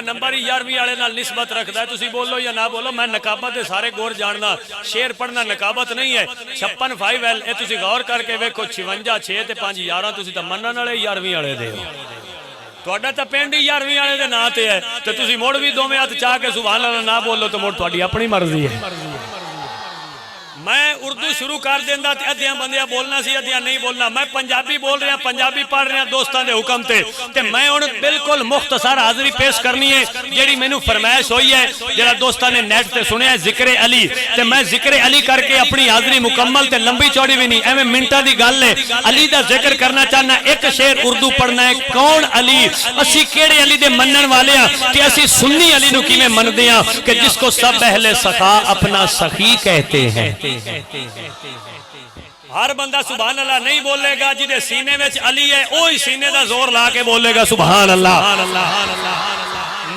Number ہی 11ویں والے نال نسبت رکھدا ہے تسی بولو یا نہ بولو میں نقابت دے سارے گور جاننا شعر پڑھنا نقابت نہیں ہے 56 5 ایل اے تسی غور کر کے ویکھو 56 6 تے 5 11 تسی تے منن والے 11ویں والے دے تہاڈا تے پنڈ ہی 11ویں والے دے نا تے ہے تے تسی مڑ بھی دوویں ہاتھ چاہ کے سبحان اللہ نہ بولو تو مڑ تہاڈی اپنی مرضی ہے میں اردو شروع کر دینا تے ادھیاں بندیاں بولنا سی ادھیاں نہیں بولنا میں پنجابی بول رہا پنجابی پڑھ رہا دوستان دے حکم تے میں ان بالکل مختصر حاضری پیش کرنی ہے جیڑی مینوں فرمائش ہوئی ہے جڑا دوستان نے نیٹ تے سنیا ہے ذکر علی تے میں ذکر علی کر کے اپنی حاضری مکمل تے لمبی چوڑی بھی نہیں ایویں منٹاں دی گل ہے علی دا ذکر کرنا چاہنا ایک شعر اردو پڑھنا ہے کون علی اسی کیڑے علی دے منن والے ہاں کہ اسی سنی علی نو کیویں مندے ہاں کہ جس کو سب اہل سخا اپنا سخی کہتے ہیں ہر بندہ سبحان اللہ نہیں بولے گا جدے سینے میں علی ہے وہی سینے دا زور لا کے بولے گا سبحان اللہ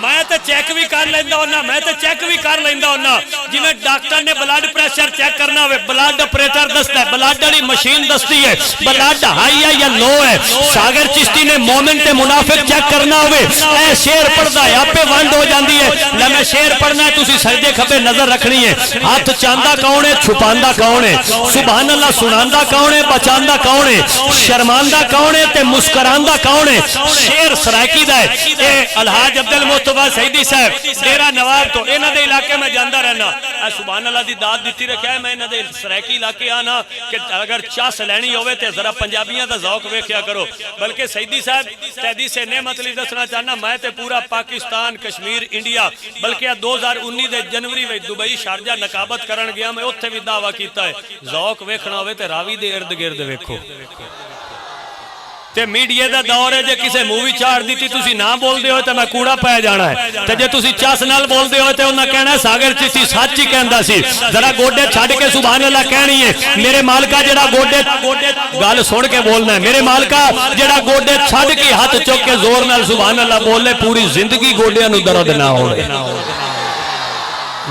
میں تے چیک بھی کر لیندا ہونا میں تے چیک بھی کر لیندا ہونا جویں ڈاکٹر نے بلڈ پریشر چیک کرنا ہوئے بلڈ آپریٹر دستا ہے بلڈ والی مشین دستی ہے بلڈ ہائی ہے یا لو ہے ساگر چشتی نے مومن تے منافق چیک کرنا ہوئے اے شعر پڑھدا ہے آپے ونڈ ہو جاندی ہے لے میں شعر پڑھنا ہے تسی سجدے کھبے نظر رکھنی ہے ہاتھ چاندا کون ہے چھپاندا کون ہے سبحان اللہ سناندا کون ہے بچاندا کون ہے شرماندا کون ہے تے مسکراندا کون ہے شعر سرائکی دا ہے اے الحاج عبدالمطلب سیدی صاحب ڈیرہ نواب تو انہاں دے علاقے میں جاندا رہنا اے سبحان اللہ دی داد دتی رکھیا ہے میں انہاں دے سرائکی علاقے آنا کہ اگر چاس لینی ہوئے تے ذرا پنجابیاں دا ذوق ویکھیا کرو بلکہ سیدی صاحب تیدی سے نعمت لی دسنا چاہنا میں تے پورا پاکستان کشمیر انڈیا بلکہ 2019 دے جنوری میں دبئی شارجہ نقابت کرن گیا میں اوتھے بھی دعویٰ کیتا ہے ذوق ویکھنا ہوئے تے راوی دے ارد گرد ویکھو تے میڈیا دا دور ہے جے کسے مووی چاڑ دیتی تسی نہ بول دے ہوئے تے میں کوڑا پہ جانا ہے تے جے تسی چاس نال بول دے ہوئے تے انہاں کہنا ہے ساگر چشتی سچ ہی کہندا سی ذرا گوڈے چھڈ کے سبحان اللہ کہنی ہے میرے مالکا جڑا گوڈے گل سن کے بولنا ہے میرے مالکا جڑا گوڈے چھڈ کے ہاتھ چک کے زور نال سبحان اللہ بولے پوری زندگی گوڈیاں نو درد نہ ہوے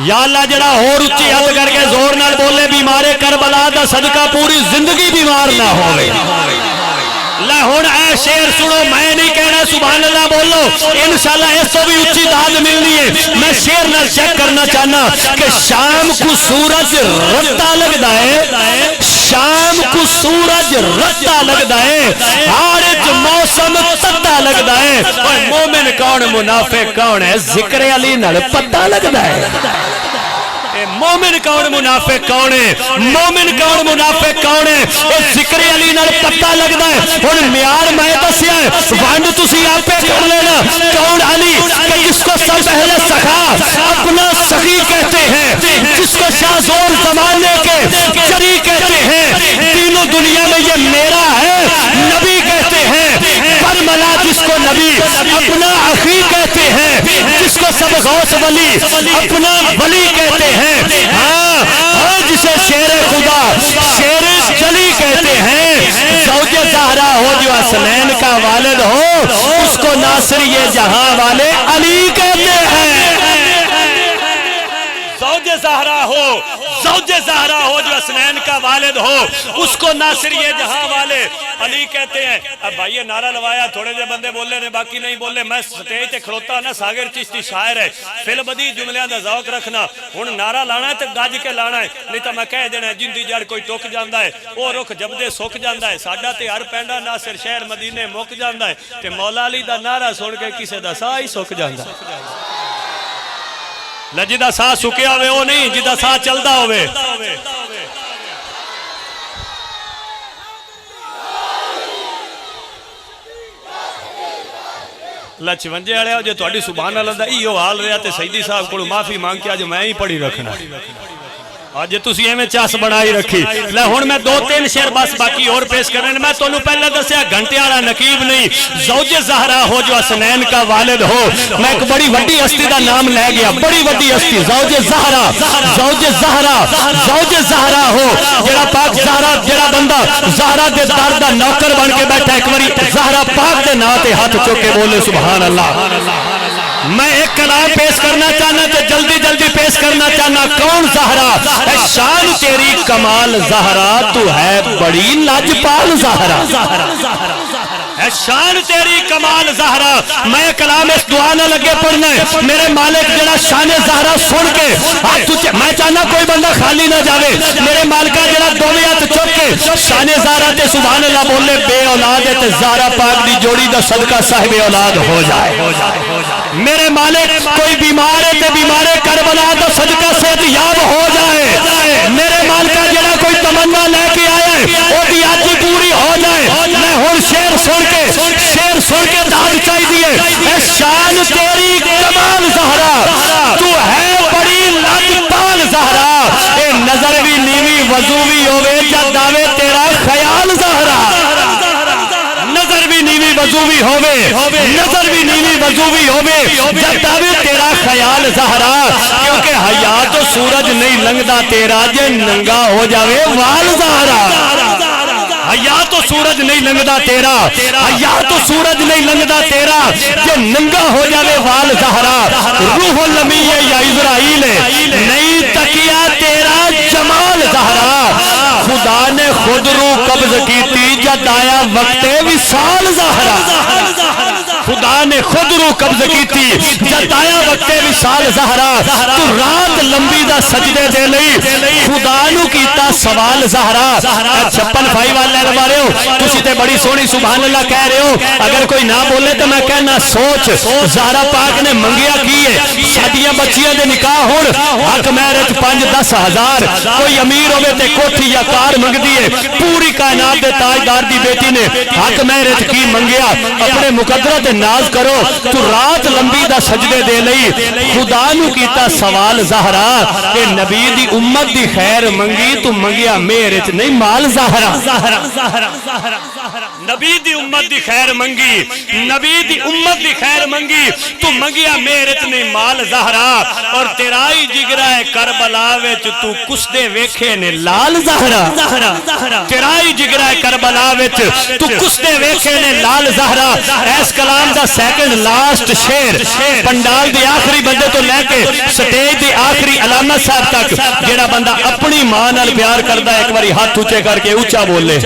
یا اللہ جڑا ہور اچھی ہاتھ کر کے زور نال بولے بیمارے کربلا دا صدقہ پوری زندگی بیمار نہ ہوے اللہ ہون اے شعر سنو میں نہیں کہنا سبحان اللہ بولو انشاءاللہ اس کو بھی اچھی داد ملنی ہے میں شعر نہ چیک کرنا چاہنا کہ شام کو سورج رتا لگدا ہے شام کو سورج رتا لگدا ہے حارج موسم تتا لگدا ہے اور مومن کون منافق کون ہے ذکر علی نال پتہ لگدا ہے مومن کون منافق کون ہے مومن کون منافق کون ہے اور ذکر علی نال پتہ لگدا ہے ہن معیار میں دسیا ہے ونڈ تسی آپے کر لینا کون علی کہ جس کو سب اہل سخا اپنا سخی کہتے ہیں جس کو شاہ زور زمانے کے جری کہتے ہیں تینوں دنیا میں یہ میرا ہے نبی کہتے ہیں برملا جس کو نبی اپنا اخی کہتے ہیں جس کو سب غوث ولی اپنا ولی کہتے ہیں ہاں جسے شیر خدا شیر جلی کہتے ہیں زوج زہرا ہو جو حسنین کا والد ہو اس کو ناصر یہ جہاں والے علی کہتے ہیں زوج زہرا ہو جو حسنین کا والد ہو اس کو ناصر یہ جہاں والے علی کہتے ہیں اب بھائی یہ نعرہ لوایا تھوڑے جے بندے بولے نے باقی نہیں بولے میں سٹیج تے کھلوتا نا ساگر چشتی شاعر ہے فل بدی جملیاں دا ذوق رکھنا ہن نعرہ لانا ہے تے گج کے لانا ہے نہیں تو میں کہہ دینا جندی جڑ کوئی ٹک جاندا ہے او رخ جبدے سک جاندا ہے ساڈا تے ہر پینڈا ناصر شہر مدینے مک جاندا ہے تے مولا علی دا نعرہ سن کے کسے دا سا ہی سک جاندا جدا سا سکیا ہوئے وہ نہیں جدا سا چلدا ہوئے لچونجے والے ہو جو تہاڈی سبحان اللہ دا ایہو حال رہیا تے سیدی صاحب کو معافی مانگ کے اج میں ہی پڑھی رکھنا آج تسی ایویں چاس بنائی رکھی لے ہن میں 2-3 شعر بس باقی اور پیش کرنے میں تانوں پہلے دسیا گھنٹے والا نقیب نہیں زوج زہرا ہو جو حسنین کا والد ہو میں ایک بڑی وڈی ہستی دا نام لے گیا بڑی وڈی ہستی زوج زہرا ہو جڑا پاک زہرا جڑا بندہ زہرا دے در دا نوکر بن کے بیٹھا ایک باری زہرا پاک دے نام تے ہاتھ چوک کے بولے سبحان اللہ میں ایک کلام پیش کرنا چاہنا تو جلدی جلدی پیش کرنا چاہنا کون زہرا اے شان تیری کمال زہرا تو ہے بڑی لاجپال زہرا اے شان تیری کمال زہرا. میں کلام اس دعا نہ لگے پڑھنے میرے مالک جڑا شان زہرا سن کے میں چاہنا کوئی بندہ خالی نہ جاوے. میرے مالکہ جڑا دوویں ہاتھ چک کے شان زہرا تے سبحان اللہ بولے بے اولاد ہے تے زہرا پاک دی جوڑی دا صدقہ صاحب اولاد ہو جائے. میرے مالک کوئی بیمار ہے تے بیمار کربلا دا صدقہ صحت یاب ہو جائے. میرے مالکہ جڑا کوئی تمنا لے کے آیا ہے وہ دی آج پوری ہو جائے. میں ہن شیر سن کے داد چاہی دیئے. اے شان تیری کمال زہرا تو ہے بڑی لاجپال زہرا. اے نظر بھی نیوی وضو بھی ہوئے جا دعوے تیرا خیال زہرا. نظر بھی نیوی وضو بھی ہوئے نظر بھی نیوی وضو بھی ہوئے جب دعوے تیرا خیال زہرا. کیونکہ حیات و سورج نہیں لنگدا تیرا جے ننگا ہو جاوے وال زہرا. حیات و سورج نہیں لنگدا تیرا حیات و سورج نہیں لنگدا تیرا جے ننگا ہو جاوے وال زہرا. روح النبی ہے یا اسرائیل ہے نہیں تکیا تیرا جمال زہرا. خدا نے خود رو قبض کیتی جد آیا وقت وصال زہرا. خدا نے خود رو قبض کیتی جد آیا وقت وصال زہرا. تو رات لمبی دا سجدے دے لئی خدا نو کیتا سوال زہرا. چھپن بھائی والے بارے ہو تسی تے بڑی سونی سبحان اللہ کہہ رہے ہو. اگر کوئی نہ بولے تو میں کہنا سوچ زہرا پاک نے منگیا کیے سادیاں بچیاں دے نکاح ہون حق میرج 5-10 ہزار. کوئی امیر ہوئے تے کوٹھی یا کار منگ دیئے. پوری کائنات دے تاجدار دی بیٹی نے حق میرج کی منگیا. اپنے مقدرہ تے ناز کرو تو رات لمبی دا سجدے دے لئی خدا نو کیتا سوال زہرا. کہ نبی دی امت دی خیر منگی تو منگیا میرج نہیں مال زہرا. نبی دی امت دی خیر منگی نبی دی امت دی خیر منگی تو منگیا میرت نہیں مال زہرا. اور تیرائی جگرہ کربلا وچ تو کس دے ویکھے نے لال زہرا. تیرائی جگرہ کربلا وچ تو کس دے ویکھے نے لال زہرا. ایس کلام دا سیکنڈ لاسٹ شیر پنڈال دی آخری بندے تو لے کے سٹیج دی آخری علامت صاحب تک جیڑا بندہ اپنی ماں نال پیار کردہ ایک باری ہاتھ اونچے کر کے اونچا بولے.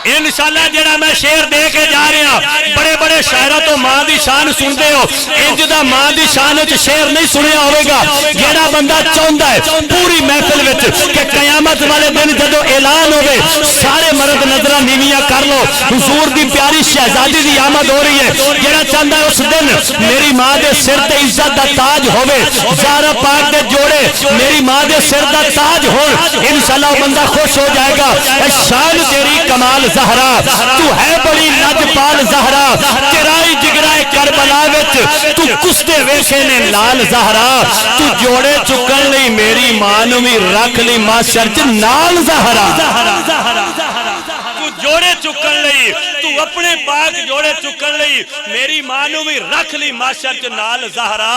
انشاءاللہ جڑا میں شیر دے کے جا رہا بڑے بڑے شاعرہ تو ماں دی شان سنتے ہو. انج دا ماں دی شان وچ شیر نہیں سنیا ہوئے گا. جڑا بندہ چاہندا ہے پوری محفل وچ کہ قیامت والے دن جدو اعلان ہوئے سارے مرد نظرہ نیویاں کر لو حضور دی پیاری شہزادی دی آمد ہو رہی ہے. جڑا چاہندا ہے اس دن میری ماں دے سر تے عزت دا تاج ہوئے زہرا پاک دے جوڑے میری ماں دے سر دا تاج ہون انشاءاللہ بندہ خوش ہو جائے گا. اے شان تیری کمال زہرا تو ہے بڑی لاجپال زہرا. تیرائی جگرائے کربلا وچ تو کس دے ویکھے نے لال زہرا. تو جوڑے چکن لئی میری ماں نو وی رکھ لی معاشر چ نال زہرا. تو جوڑے چکن لئی تو اپنے پاک جوڑے چکن لئی میری ماں نو وی رکھ لی معاشر چ نال زہرا.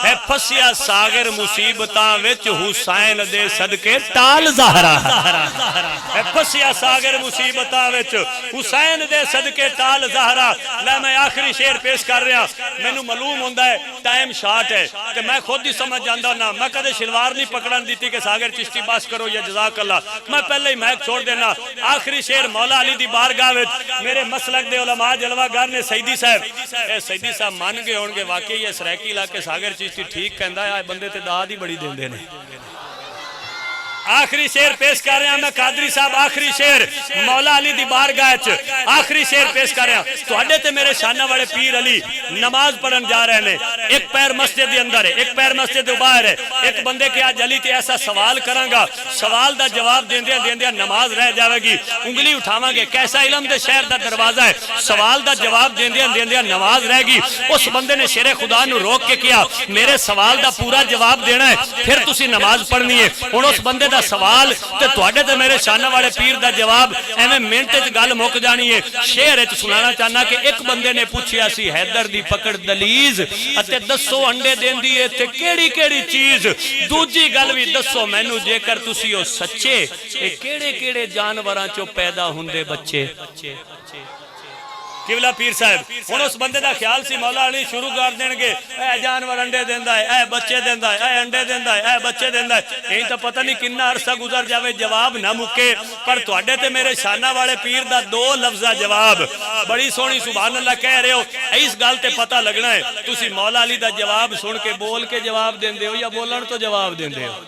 ہے پھسیا ساگر مصیبتاں وچ حسین دے صدقے ٹال زہرا. ہے پھسیا ساگر مصیبتاں وچ حسین دے صدقے ٹال زہرا. لے میں آخری شیر پیش کر رہا. مینوں معلوم ہوندا ہے ٹائم شارٹ ہے تے میں خود ہی سمجھ جاندا نا. میں کدے شلوار نہیں پکڑن دیتی کہ ساگر چشتی بس کرو یا جزاک اللہ. میں پہلے ہی میک چھوڑ دینا. آخری شیر مولا علی دی بارگاہ وچ میرے مسلک دے علماء جلوہ گر نے سیدی صاحب اے سیدی صاحب مان گئے ہون گے واقعی یہ سریکی علاقے ساگر چشتی ٹھیک کہندا ہے بندے تے داد ہی بڑی دیندے نے. آخری شیر پیش کر رہے ہیں میں قادری صاحب. آخری شیر مولا علی دی بارگاہ چ آخری شیر پیش کر رہے ہیں. تواڈے تے میرے شانہ والے پیر علی نماز پڑھن جا رہے ہیں. ایک پیر مسجد دے اندر ہے ایک پیر مسجد دے باہر ہے. ایک بندے کے آج علی تے ایسا سوال کراں گا سوال دا جواب دیندیاں دیندیاں نماز رہ جاوے گی. انگلی اٹھاواں گے کیسا علم دے شہر دا دروازہ ہے. سوال دا جواب دیندیاں دیندیاں نماز رہ گی. اس بندے نے شیر خدا نو روک کے کیا میرے سوال دا پورا جواب دینا ہے پھر تسی نماز پڑھنی ہے. ہن اس بندے دا سوال تے تواڈے تے میرے شانہ والے پیر دا جواب ایویں منٹ وچ گل مک جانی ہے. شعر وچ سنانا چاہنا کہ ایک بندے نے پوچھیا سی حیدر دی پکڑ دلیز اتے دسو انڈے دیندی ہے تے کیڑی کیڑی چیز. دوجی گل وی دسو مینوں جے کر تسی او سچے اے کیڑے کیڑے جانوراں چوں پیدا ہوندے بچے. قبلہ پیر صاحب ہن اس بندے دا خیال سی مولا علی شروع کر دین گے اے جانور انڈے دیندا ہے اے بچے دیندا ہے اے انڈے دیندا ہے اے بچے دیندا ہے یہ تو پتہ نہیں کنا عرصہ گزر جاوے جواب نہ مکے پر تواڈے تے میرے شانہ والے پیر دا 2 لفظہ جواب بڑی سونی سبحان اللہ کہہ رہے ہو اس گل تے پتہ لگنا ہے تسی مولا علی دا جواب سن کے بول کے جواب دیندے ہو یا بولن تو جواب دیندے ہو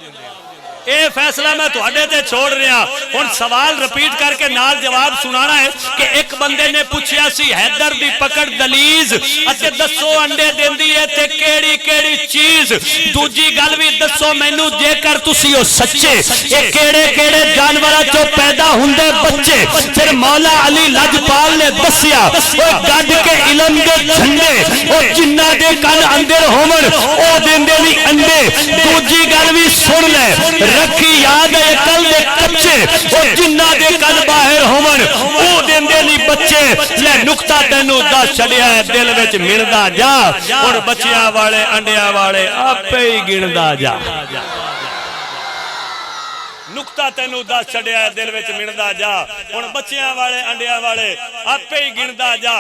اے فیصلہ میں تواڈے تے چھوڑ رہا ہن سوال رپیٹ کر کے نال جواب سنانا ہے کہ ایک بندے نے پوچھیا سی حیدر دی پکڑ دلیز اتے دسو انڈے دیندی ہے تے کیڑی کیڑی چیز دوجی گل وی دسو مینوں جے کر تسی او سچے اے کیڑے کیڑے جانوراں چوں پیدا ہوندے بچے پھر مولا علی لجپال نے دسیا او گڈ کے علم دے جھنڈے او جنہ دے کن اندر ہون او دیندے وی انڈے دوجی گل وی سن لے رکھی یاد ہے کل دے کچے اور جنہ دے کل باہر ہون او دیندے نہیں بچے لے نکتہ تینوں دس چھڑیا ہے دل وچ ملدا جا اور بچیاں والے انڈیاں والے آپے ہی گندا جا نکتہ تینوں دس چھڑیا ہے دل وچ ملدا جا اور بچیاں والے انڈیاں والے آپے ہی گندا جا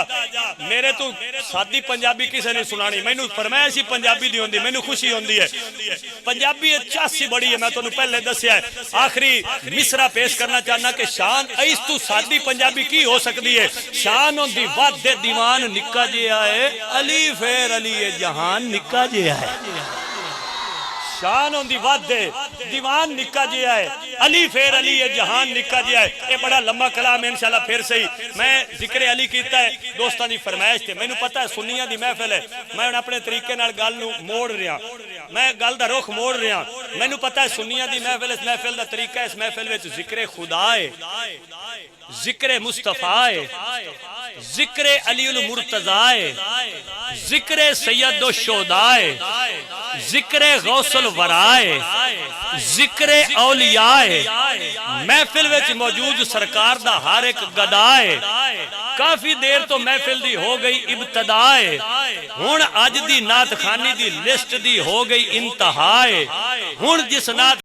میرے تو سادی پنجابی کسے نہیں سنانی مینوں فرمائش ہی پنجابی دی ہوندی مینوں خوشی ہوندی ہے پنجابی چاسی بڑی ہے میں تانوں پہلے دسیا ہے آخری مصرع پیش کرنا چاہنا کہ شان ایس تو سادی پنجابی کی ہو سکتی ہے شان ہوندی ود دیوان نکا جیا ہے علی فیر علی جہان نکا جیا ہے شان ہوندی ود دیوان نکا جیا ہے علی فیر علی جہان نکا جیا ہے یہ بڑا لمبا کلام ہے انشاءاللہ پھر صحیح میں ذکر علی کیتا ہے دوستان دی فرمائش تے میں نو پتہ ہے سنیاں دی محفل ہے میں اپنے طریقے نال گل نو موڑ رہا میں گل دا رخ موڑ رہا میں نو پتہ ہے سنیاں دی محفل اس محفل دا طریقہ اس محفل وچ ذکر خدا ہے ذکر مصطفیٰ ہے ذکر علی المرتضیٰ ہے ذکر سید الشہداء ہے ذکر غوث الورا ہے ذکر اولیاء ہے محفل وچ موجود سرکار دا ہر ایک گدا ہے کافی دیر تو محفل دی ہو گئی ابتدا ہے ہن اج دی نعت خانی دی لسٹ دی ہو گئی انتہا ہے ہن جس نعت